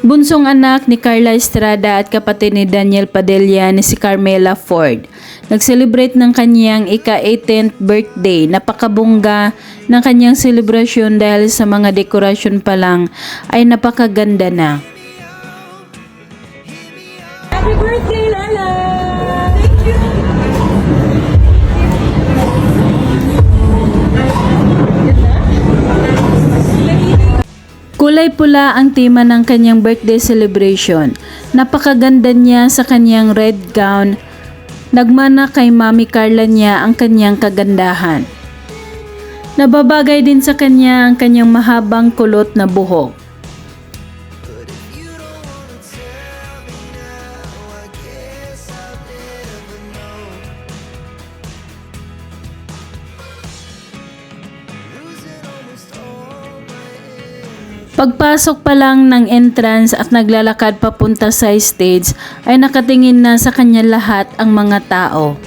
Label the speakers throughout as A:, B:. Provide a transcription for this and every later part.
A: Bunsong anak ni Carla Estrada at kapatid ni Daniel Padilla ni si Carmela Ford. Nag-celebrate ng kanyang ika-18th birthday. Napakabongga ng kanyang selebrasyon dahil sa mga dekorasyon pa lang ay napakaganda na.
B: Happy birthday, Lala! Thank you!
A: Kulay pula ang tema ng kanyang birthday celebration. Napakaganda niya sa kanyang red gown. Nagmana kay Mami Carla niya ang kanyang kagandahan. Nababagay din sa kanya ang kanyang mahabang kulot na buhok. Pagpasok pa lang ng entrance at naglalakad papunta sa stage ay nakatingin na sa kanya lahat ang mga tao.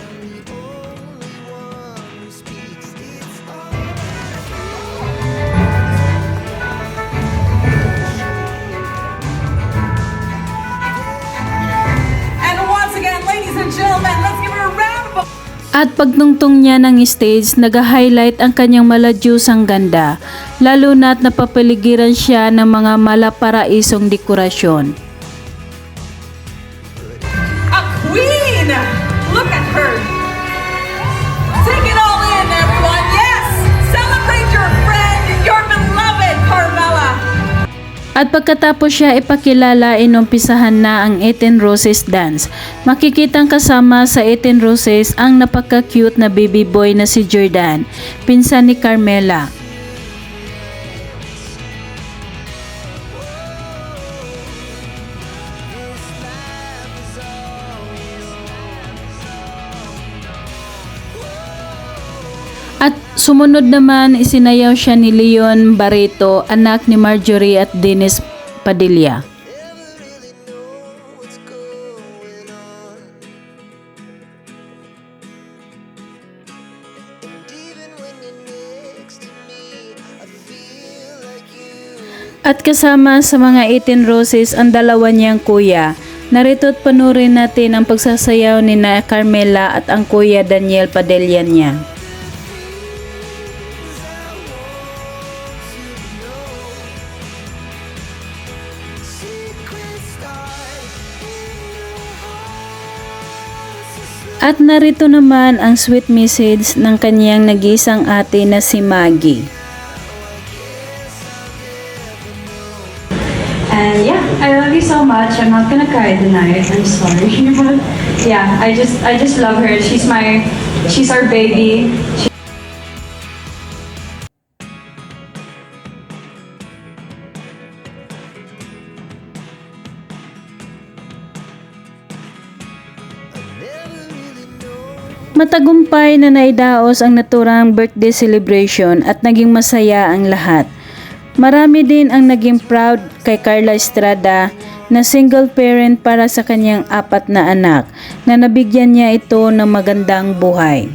B: And once again, ladies and gentlemen, let's give her a round of applause.
A: At pagtungtong niya ng stage, nag-highlight ang kanyang maladyusang ganda, lalo na't napapaligiran siya ng mga malaparaisong dekorasyon.
B: A queen! Look at her! Take it all in, everyone! Yes! Celebrate your friend, your beloved Carmela!
A: At pagkatapos siya ipakilala, inumpisahan na ang 18 Roses dance. Makikitang kasama sa 18 Roses ang napaka-cute na baby boy na si Jordan, pinsan ni Carmela. At sumunod naman, isinayaw siya ni Leon Barreto, anak ni Marjorie at Dennis Padilla. At kasama sa mga 18 Roses ang dalawa niyang kuya. Narito't panurin natin ang pagsasayaw ni na Carmela at ang kuya Daniel Padilla niya. At narito naman ang sweet message ng kanyang nag-iisang ate na si Maggie.
C: And yeah, I love you so much. I'm not gonna cry tonight. I'm sorry, but yeah, I just love her. She's our baby.
A: Matagumpay na naidaos ang naturang birthday celebration at naging masaya ang lahat. Marami din ang naging proud kay Carla Estrada na single parent para sa kanyang 4 na anak na nabigyan niya ito ng magandang buhay.